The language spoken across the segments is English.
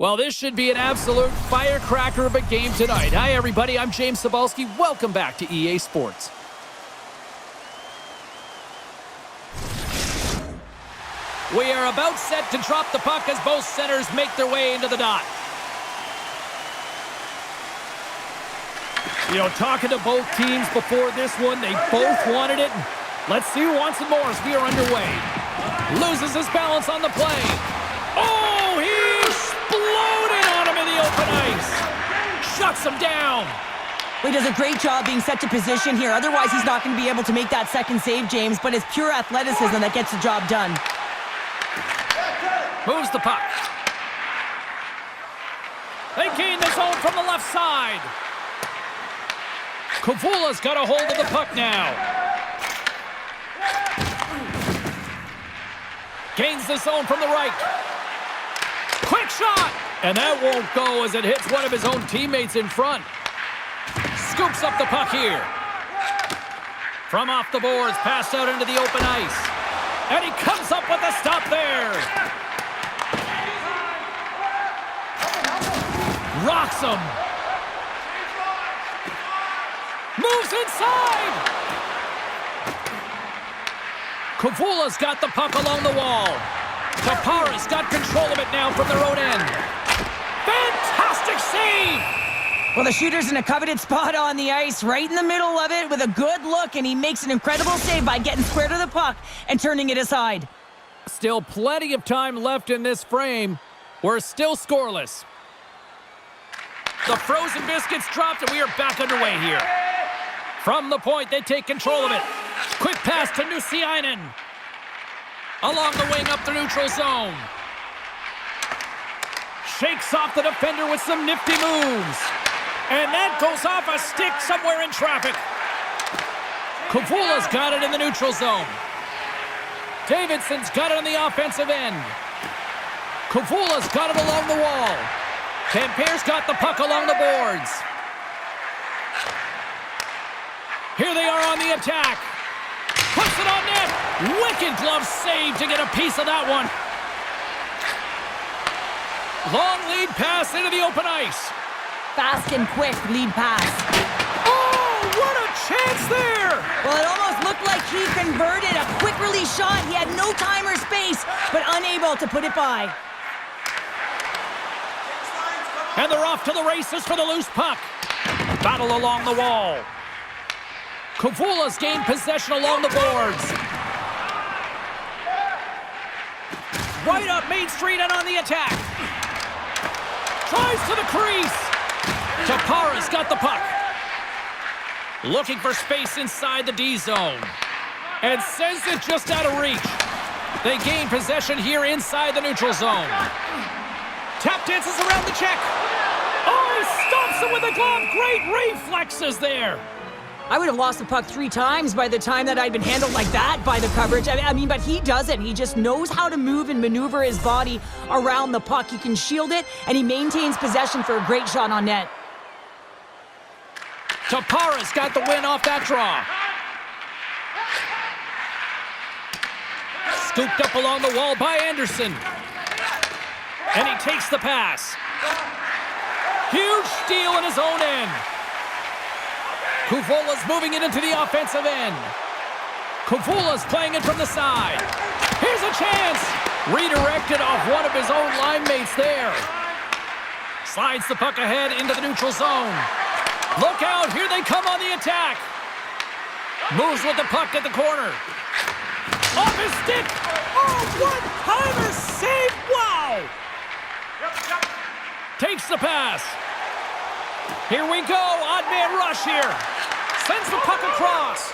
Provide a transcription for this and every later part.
Well, this should be an absolute firecracker of a game tonight. Hi, everybody. I'm James Cebulski. Welcome back to EA Sports. We are about set to drop the puck as both centers make their way into the dot. You know, talking to both teams before this one, they both wanted it. Let's see who wants it more as we are underway. Loses his balance on the play. Oh, he exploded on him in the open ice. Shuts him down. He does a great job being set to position here. Otherwise, he's not going to be able to make that second save, James. But it's pure athleticism that gets the job done. Moves the puck. They gain the zone from the left side. Kavula's got a hold of the puck now. Gains the zone from the right. Quick shot! And that won't go as it hits one of his own teammates in front. Scoops up the puck here. From off the boards, passed out into the open ice. And he comes up with a stop there. Rocks him. Moves inside. Kavula's got the puck along the wall. Tappara's got control of it now from their own end. Fantastic save! Well, the shooter's in a coveted spot on the ice, right in the middle of it with a good look, and he makes an incredible save by getting square to the puck and turning it aside. Still plenty of time left in this frame. We're still scoreless. The frozen biscuits dropped, and we are back underway here. From the point, they take control of it. Quick pass to Nusiainen. Along the wing up the neutral zone. Shakes off the defender with some nifty moves. And that goes off a stick somewhere in traffic. Kavula's got it in the neutral zone. Davidson's got it on the offensive end. Kavula's got it along the wall. Tampere's got the puck along the boards. Here they are on the attack. Puts it on net. Wicked glove save to get a piece of that one. Long lead pass into the open ice. Fast and quick lead pass. Oh, what a chance there! Well, it almost looked like he converted a quick release shot. He had no time or space, but unable to put it by. And they're off to the races for the loose puck. Battle along the wall. Kavula's gained possession along the boards. Right up Main Street and on the attack. Tries to the crease. Tappara's got the puck. Looking for space inside the D zone. And sends it just out of reach. They gain possession here inside the neutral zone. Tap dances around the check. Oh, he stops him with a glove. Great reflexes there. I would have lost the puck 3 times by the time that I'd been handled like that by the coverage. I mean, but he doesn't. He just knows how to move and maneuver his body around the puck. He can shield it, and he maintains possession for a great shot on net. Tappara's got the win off that draw. Scooped up along the wall by Anderson. And he takes the pass. Huge steal in his own end. Kavula's moving it into the offensive end. Kavula's playing it from the side. Here's a chance. Redirected off one of his own line mates there. Slides the puck ahead into the neutral zone. Look out, here they come on the attack. Moves with the puck at the corner. Off his stick. Oh, one-timer save. Wow. Takes the pass. Here we go, odd man rush here. Sends the puck across.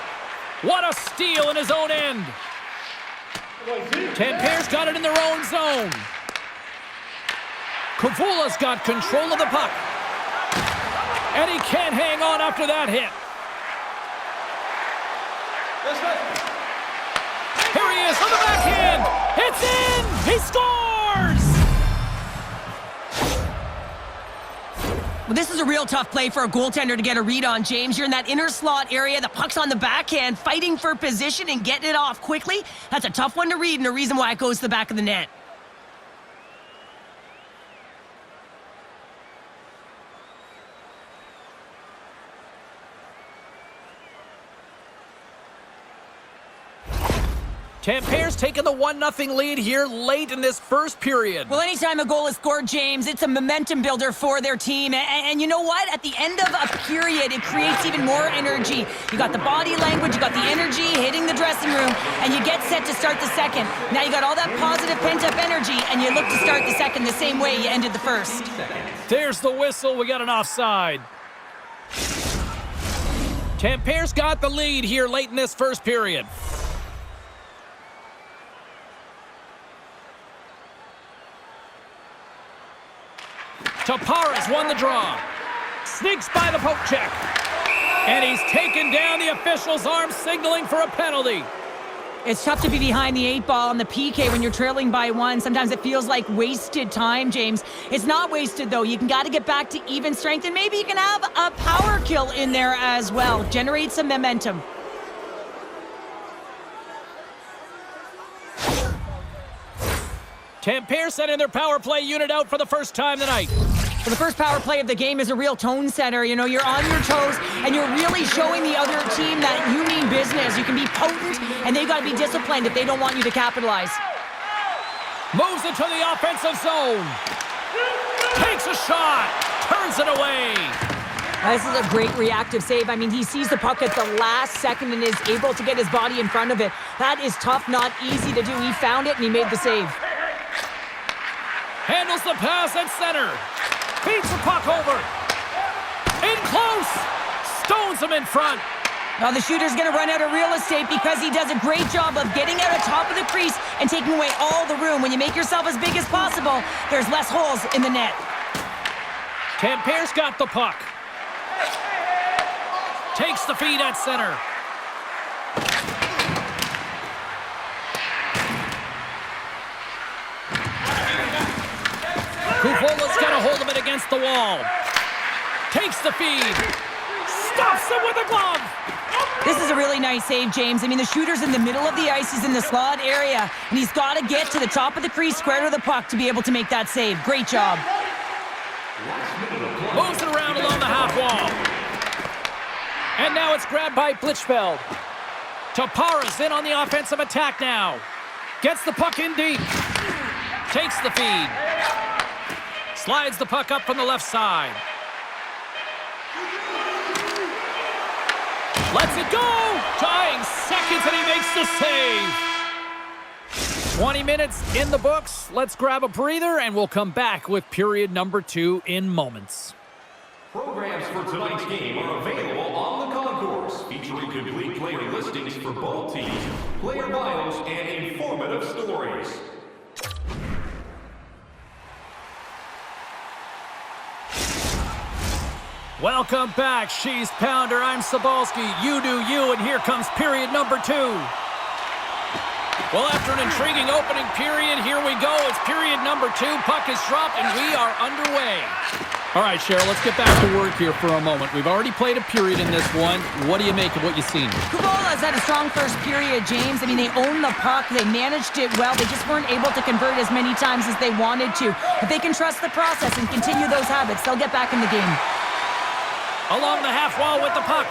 What a steal in his own end. Tampere's got it in their own zone. Kavula's got control of the puck. And he can't hang on after that hit. Here he is on the backhand. It's in. He scores. Well, this is a real tough play for a goaltender to get a read on, James. You're in that inner slot area. The puck's on the backhand, fighting for position and getting it off quickly. That's a tough one to read and a reason why it goes to the back of the net. Tampere's taking the 1-0 lead here late in this first period. Well, anytime a goal is scored, James, it's a momentum builder for their team. And you know what? At the end of a period, it creates even more energy. You got the body language, you got the energy hitting the dressing room, and you get set to start the second. Now you got all that positive pent-up energy, and you look to start the second the same way you ended the first. There's the whistle. We got an offside. Tampere's got the lead here late in this first period. Tappara's won the draw. Sneaks by the poke check. And he's taken down the official's arm, signaling for a penalty. It's tough to be behind the 8 ball on the PK when you're trailing by 1. Sometimes it feels like wasted time, James. It's not wasted, though. You got to get back to even strength, and maybe you can have a power kill in there as well. Generate some momentum. Tampere sending their power play unit out for the first time tonight. So the first power play of the game is a real tone setter. You know, you're on your toes, and you're really showing the other team that you mean business. You can be potent, and they've got to be disciplined if they don't want you to capitalize. Moves into the offensive zone. Takes a shot. Turns it away. This is a great reactive save. I mean, he sees the puck at the last second and is able to get his body in front of it. That is tough, not easy to do. He found it, and he made the save. Handles the pass at center. Beats the puck over. In close. Stones him in front. Now the shooter's going to run out of real estate because he does a great job of getting out of top of the crease and taking away all the room. When you make yourself as big as possible, there's less holes in the net. Tampere's got the puck. Takes the feed at center. KooKoo's got a hold of it against the wall. Takes the feed. Stops him with a glove. This is a really nice save, James. I mean, the shooter's in the middle of the ice. He's in the slot area, and he's got to get to the top of the crease, square to the puck, to be able to make that save. Great job. Moves it around along the half wall. And now it's grabbed by Blichfeld. Tappara's in on the offensive attack now. Gets the puck in deep. Takes the feed. Slides the puck up from the left side. Lets it go! Tying seconds, and he makes the save. 20 minutes in the books. Let's grab a breather, and we'll come back with period number 2 in moments. Programs for tonight's game are available on the concourse, featuring complete player listings for both teams, player bios, and informative stories. Welcome back, She's Pounder. I'm Sabalski. You do you, and here comes period number 2. Well, after an intriguing opening period, here we go. It's period number 2. Puck is dropped, and we are underway. All right, Cheryl, let's get back to work here for a moment. We've already played a period in this one. What do you make of what you've seen? KooKoo has had a strong first period, James. I mean, they owned the puck. They managed it well. They just weren't able to convert as many times as they wanted to. If they can trust the process and continue those habits, they'll get back in the game. Along the half wall with the puck.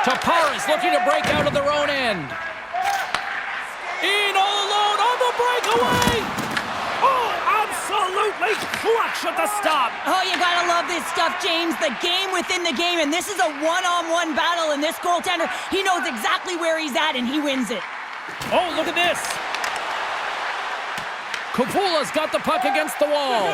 Tappara's looking to break out of their own end. In all alone on the breakaway. Oh, absolutely clutch at the stop. Oh, you gotta love this stuff, James. The game within the game, and this is a one-on-one battle, and this goaltender, he knows exactly where he's at, and he wins it. Oh, look at this. KooKoo's got the puck against the wall.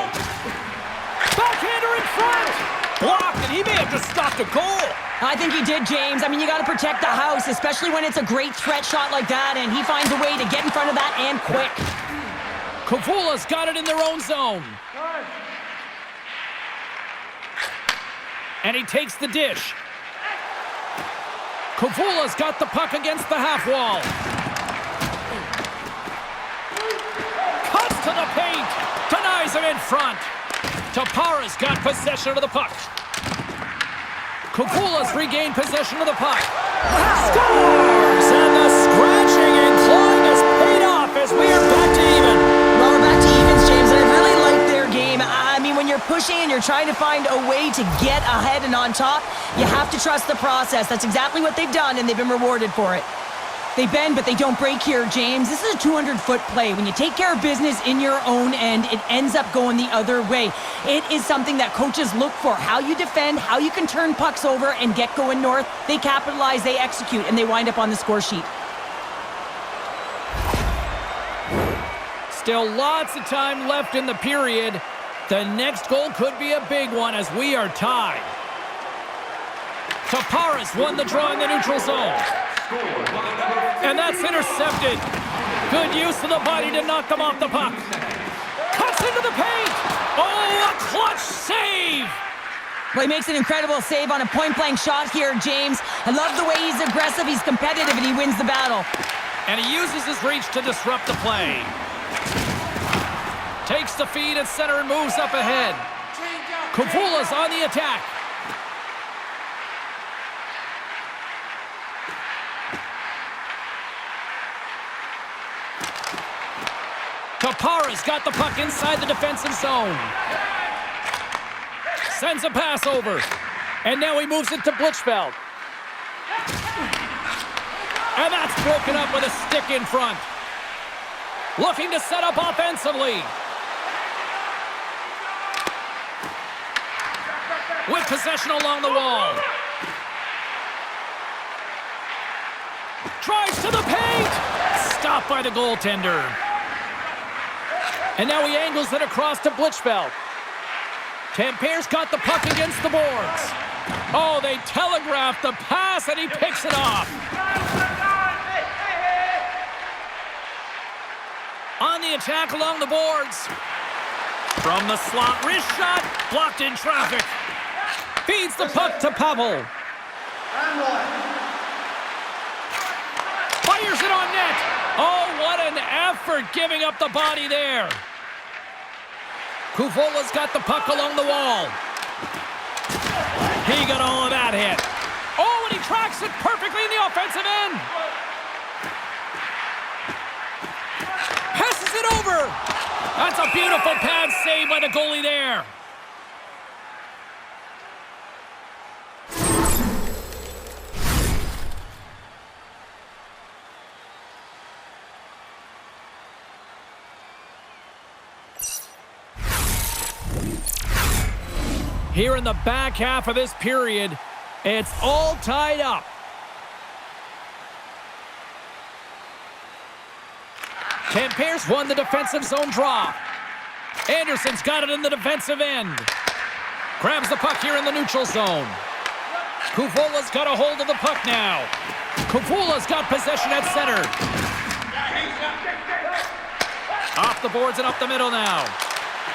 Backhander in front. Blocked, and he may have just stopped a goal. I think he did, James. I mean, you got to protect the house, especially when it's a great threat shot like that, and he finds a way to get in front of that and quick. KooKoo's got it in their own zone. And he takes the dish. KooKoo's got the puck against the half wall. Cuts to the paint. Denies him in front. Tappara's got possession of the puck. KooKoo's regained possession of the puck. Scores! And the scratching and clawing has paid off as we are back to even. Well, we're back to evens, James, and I really like their game. I mean, when you're pushing and you're trying to find a way to get ahead and on top, you have to trust the process. That's exactly what they've done, and they've been rewarded for it. They bend, but they don't break here, James. This is a 200-foot play. When you take care of business in your own end, it ends up going the other way. It is something that coaches look for. How you defend, how you can turn pucks over and get going north. They capitalize, they execute, and they wind up on the score sheet. Still lots of time left in the period. The next goal could be a big one as we are tied. Tappara's won the draw in the neutral zone. And that's intercepted. Good use of the body to knock them off the puck. Cuts into the paint. Oh, a clutch save. Well, he makes an incredible save on a point-blank shot here, James. I love the way he's aggressive, he's competitive, and he wins the battle. And he uses his reach to disrupt the play. Takes the feed at center and moves up ahead. KooKoo's on the attack. Tappara's got the puck inside the defensive zone. Sends a pass over. And now he moves it to Blichfeld. And that's broken up with a stick in front. Looking to set up offensively. With possession along the wall. Tries to the paint. Stopped by the goaltender. And now he angles it across to Blichfeld. Tampere's got the puck against the boards. Oh, they telegraphed the pass and he picks it off. On the attack along the boards. From the slot, wrist shot, blocked in traffic. Feeds the puck to Pavel. Fires it on net. Oh, what an effort giving up the body there. KooKoo's got the puck along the wall. He got all of that hit. Oh, and he tracks it perfectly in the offensive end. Passes it over. That's a beautiful pad save by the goalie there. Here in the back half of this period, it's all tied up. Tampere's won the defensive zone draw. Anderson's got it in the defensive end. Grabs the puck here in the neutral zone. KooKoo's got a hold of the puck now. KooKoo's got possession at center. Off the boards and up the middle now.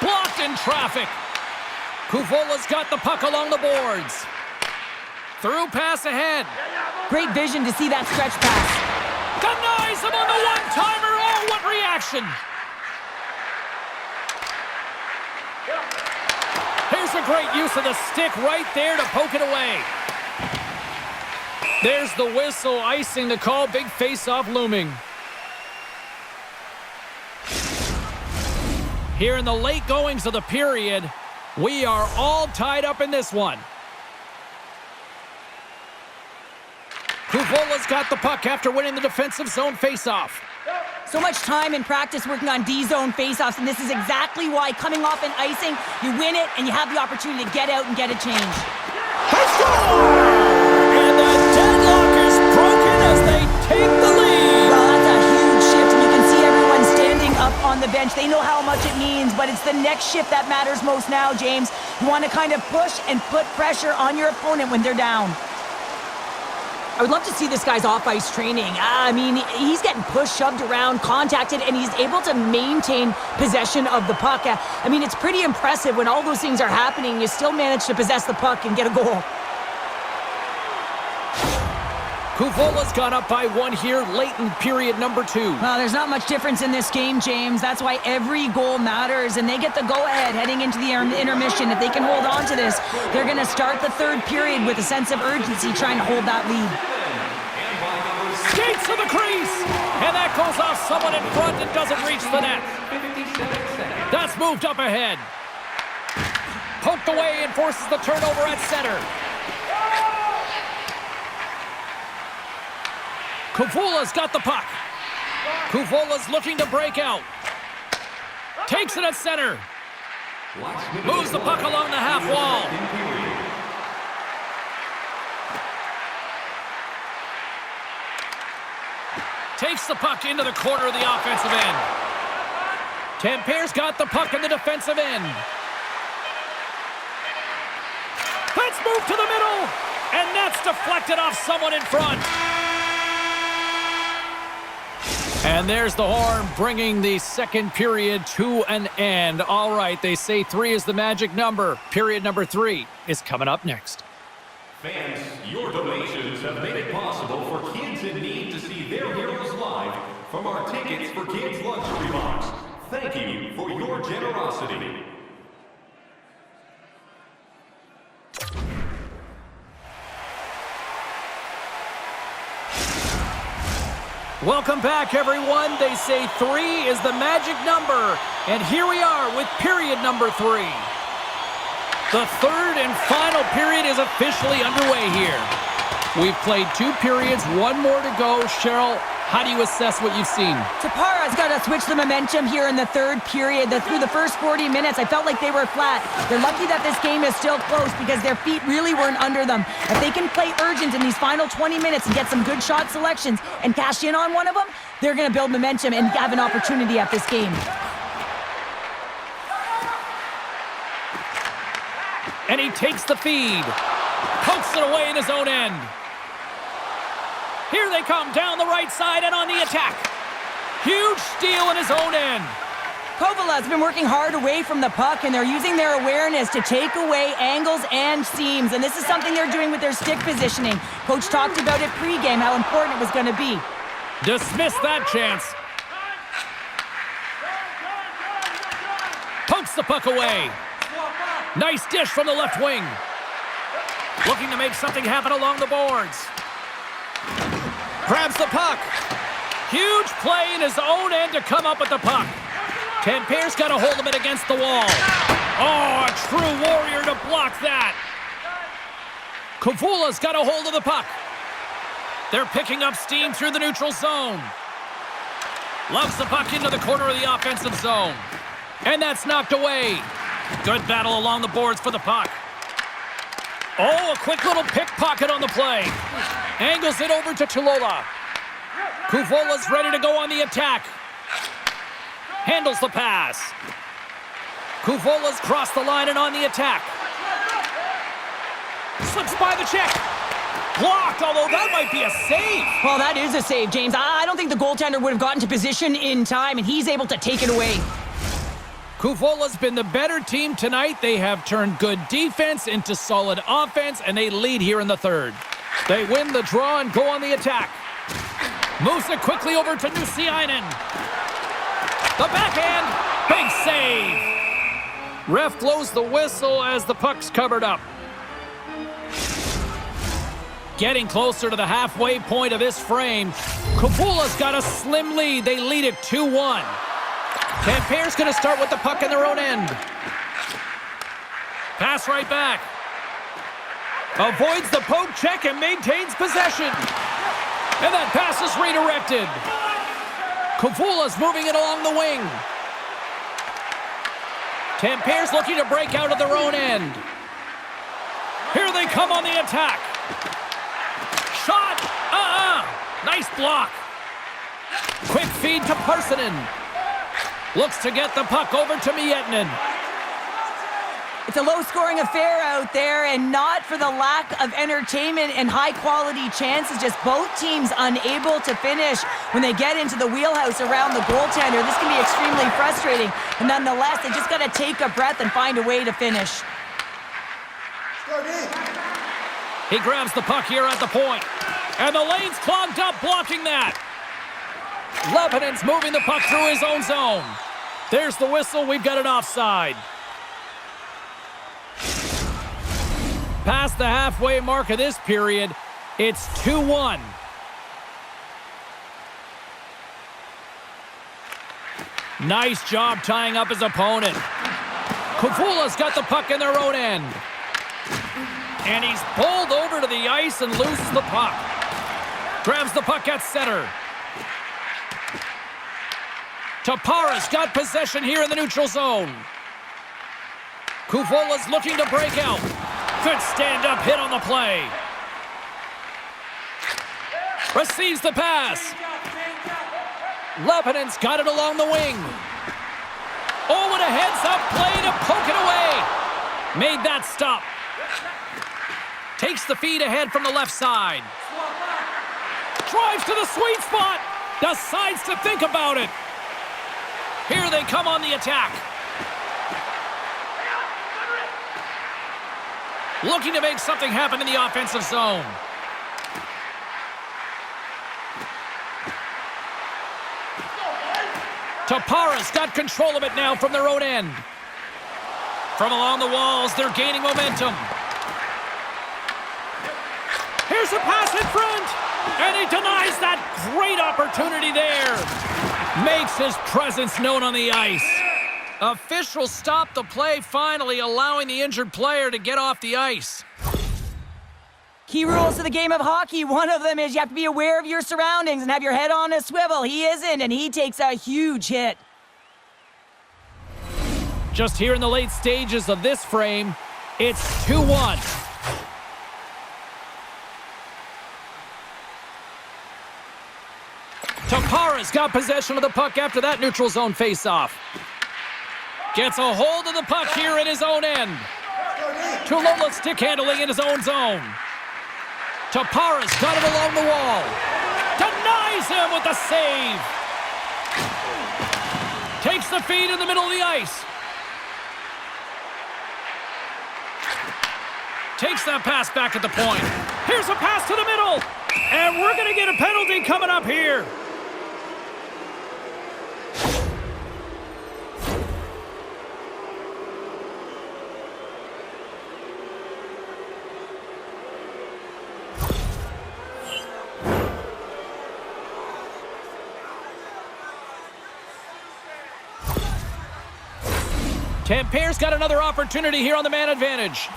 Blocked in traffic. KooKoo's got the puck along the boards. Through pass ahead. Great vision to see that stretch pass. Denies him on the one-timer. Oh, what reaction. Here's a great use of the stick right there to poke it away. There's the whistle, icing the call. Big face-off looming. Here in the late goings of the period, we are all tied up in this one. KooKoo's got the puck after winning the defensive zone faceoff. So much time in practice working on D-zone faceoffs, and this is exactly why coming off an icing, you win it, and you have the opportunity to get out and get a change. And the deadlock is broken as they take the lead. Well, that's a huge shift, and you can see everyone standing up on the bench. They know how much it means, but it's the next shift that matters most now, James. You want to kind of push and put pressure on your opponent when they're down. I would love to see this guy's off-ice training. I mean, he's getting pushed, shoved around, contacted, and he's able to maintain possession of the puck. I mean, it's pretty impressive when all those things are happening. You still manage to possess the puck and get a goal. KooKoo's gone up by one here late in period number 2. Well, there's not much difference in this game, James. That's why every goal matters, and they get the go-ahead heading into the intermission. If they can hold on to this, they're going to start the third period with a sense of urgency trying to hold that lead. Skates to the crease, and that goes off someone in front and doesn't reach the net. That's moved up ahead. Poked away and forces the turnover at center. Kuvula's got the puck. Kuvula's looking to break out. Takes it at center. Moves the puck along the half wall. Takes the puck into the corner of the offensive end. Tampere's got the puck in the defensive end. Let's move to the middle. And that's deflected off someone in front. And there's the horn, bringing the second period to an end. All right, they say 3 is the magic number. Period number 3 is coming up next. Fans, your donations have made it possible for kids in need to see their heroes live from our Tickets for Kids luxury box. Thank you for your generosity. Welcome back, everyone. They say 3 is the magic number. And here we are with period number 3. The third and final period is officially underway here. We've played 2 periods, 1 more to go. Cheryl, how do you assess what you've seen? Tappara's got to switch the momentum here in the third period. Through the first 40 minutes, I felt like they were flat. They're lucky that this game is still close because their feet really weren't under them. If they can play urgent in these final 20 minutes and get some good shot selections and cash in on one of them, they're going to build momentum and have an opportunity at this game. And he takes the feed. Pokes it away in his own end. Here they come down the right side and on the attack. Huge steal in his own end. Kovala's been working hard away from the puck, and they're using their awareness to take away angles and seams. And this is something they're doing with their stick positioning. Coach talked about it pregame, how important it was going to be. Dismiss that chance. Pokes the puck away. Nice dish from the left wing. Looking to make something happen along the boards. Grabs the puck. Huge play in his own end to come up with the puck. Tampere's got a hold of it against the wall. Oh, a true warrior to block that. Kuvula's got a hold of the puck. They're picking up steam through the neutral zone. Loves the puck into the corner of the offensive zone. And that's knocked away. Good battle along the boards for the puck. Oh, a quick little pickpocket on the play. Angles it over to Tulola. Kuvula's ready to go on the attack. Handles the pass. Kuvula's crossed the line and on the attack. Slips by the check. Blocked, although that might be a save. Well, that is a save, James. I don't think the goaltender would have gotten to position in time, and he's able to take it away. Kuvula's been the better team tonight. They have turned good defense into solid offense, and they lead here in the third. They win the draw and go on the attack. Moves it quickly over to Nusiainen. The backhand, big save. Ref blows the whistle as the puck's covered up. Getting closer to the halfway point of this frame. Kuvula's got a slim lead. They lead it 2-1. Tampere's going to start with the puck in their own end. Pass right back. Avoids the poke check and maintains possession. And that pass is redirected. Kuvula's moving it along the wing. Tampere's looking to break out of their own end. Here they come on the attack. Shot! Nice block. Quick feed to Parsonen. Looks to get the puck over to Miettinen. It's a low-scoring affair out there, and not for the lack of entertainment and high-quality chances. Just both teams unable to finish when they get into the wheelhouse around the goaltender. This can be extremely frustrating, but nonetheless, they just got to take a breath and find a way to finish. He grabs the puck here at the point, and the lane's clogged up, blocking that. Lebanon's moving the puck through his own zone. There's the whistle. We've got an offside. Past the halfway mark of this period, it's 2-1. Nice job tying up his opponent. Kuvula's got the puck in their own end. And he's pulled over to the ice and loses the puck. Grabs the puck at center. Tappara's got possession here in the neutral zone. Koovola's looking to break out. Good stand-up hit on the play. Receives the pass. Lebanon's got it along the wing. Oh, and a heads-up play to poke it away. Made that stop. Takes the feed ahead from the left side. Drives to the sweet spot. Decides to think about it. Here they come on the attack. Looking to make something happen in the offensive zone. Tappara's got control of it now from their own end. From along the walls, they're gaining momentum. Here's a pass in front, and he denies that great opportunity there. Makes his presence known on the ice. Officials stop the play, finally allowing the injured player to get off the ice. Key rules to the game of hockey. One of them is you have to be aware of your surroundings and have your head on a swivel. He isn't, and he takes a huge hit. Just here in the late stages of this frame, it's 2-1. Tappara's got possession of the puck after that neutral zone faceoff. Gets a hold of the puck here in his own end. Tulola's stick handling in his own zone. Tappara's got it along the wall. Denies him with the save. Takes the feed in the middle of the ice. Takes that pass back at the point. Here's a pass to the middle. And we're going to get a penalty coming up here. Tampere's got another opportunity here on the man advantage.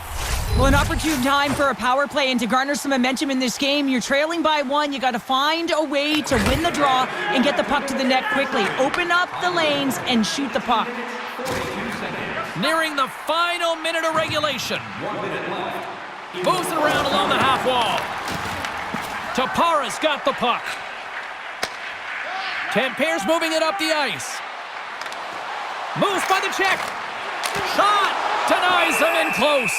Well, an opportune time for a power play and to garner some momentum in this game. You're trailing by one. You got to find a way to win the draw and get the puck to the net quickly. Open up the lanes and shoot the puck. Nearing the final minute of regulation. Moves it around along the half wall. Tappara's got the puck. Tampere's moving it up the ice. Moves by the check. Shot! Denies him in close.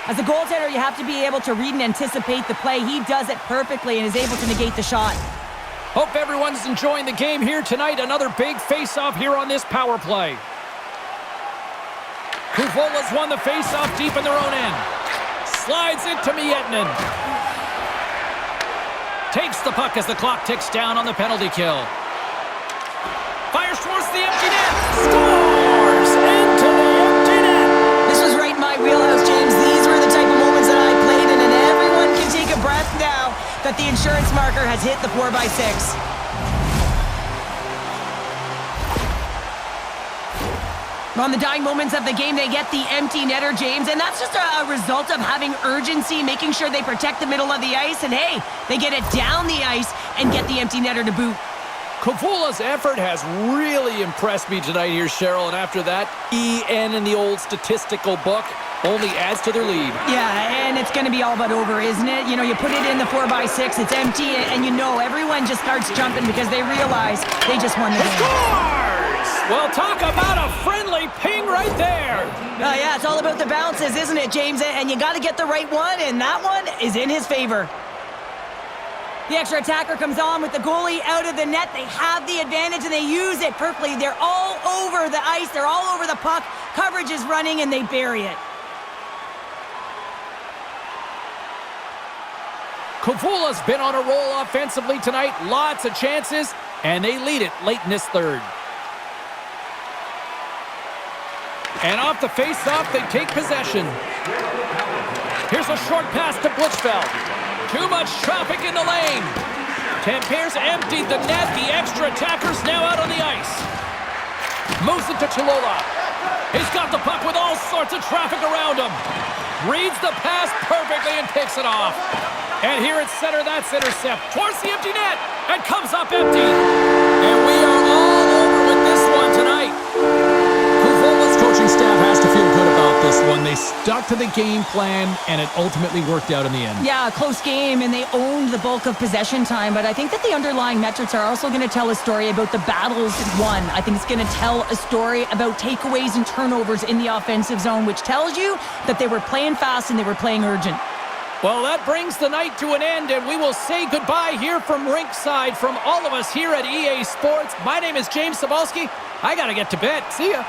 As a goaltender, you have to be able to read and anticipate the play. He does it perfectly and is able to negate the shot. Hope everyone's enjoying the game here tonight. Another big face-off here on this power play. Koovola's won the face-off deep in their own end. Slides it to Miettinen. Takes the puck as the clock ticks down on the penalty kill. Fires towards the empty net. Scores into the empty net. This was right in my wheelhouse, James. These were the type of moments that I played in, and everyone can take a breath now that the insurance marker has hit the 4x6. On the dying moments of the game, they get the empty netter, James, and that's just a result of having urgency, making sure they protect the middle of the ice, and hey, they get it down the ice and get the empty netter to boot. Koovola's effort has really impressed me tonight here, Cheryl, and after that, EN in the old statistical book only adds to their lead. Yeah, and it's going to be all but over, isn't it? You know, you put it in the 4x6, it's empty, and you know everyone just starts jumping because they realize they just won the game. Scores! Well, talk about a friendly ping right there. Yeah, it's all about the bounces, isn't it, James? And you got to get the right one, and that one is in his favor. The extra attacker comes on with the goalie out of the net. They have the advantage, and they use it perfectly. They're all over the ice. They're all over the puck. Coverage is running, and they bury it. Koovola's been on a roll offensively tonight. Lots of chances, and they lead it late in this third. And off the face-off, they take possession. Here's a short pass to Blitzfeld. Too much traffic in the lane. Tampere's emptied the net. The extra attacker's now out on the ice. Moves it to Tulola. He's got the puck with all sorts of traffic around him. Reads the pass perfectly and picks it off. And here at center, that's intercept. Towards the empty net. And comes up empty. And we are all over with this one tonight. KooKoo's coaching staff has to feel good about this one. They stuck to the game plan, and it ultimately worked out in the end. Yeah, close game, and they owned the bulk of possession time, but I think that the underlying metrics are also going to tell a story about the battles won. I think it's going to tell a story about takeaways and turnovers in the offensive zone, which tells you that they were playing fast and they were playing urgent. Well, that brings the night to an end, and we will say goodbye here from Rinkside from all of us here at EA Sports. My name is James Cebulski. I got to get to bed. See ya.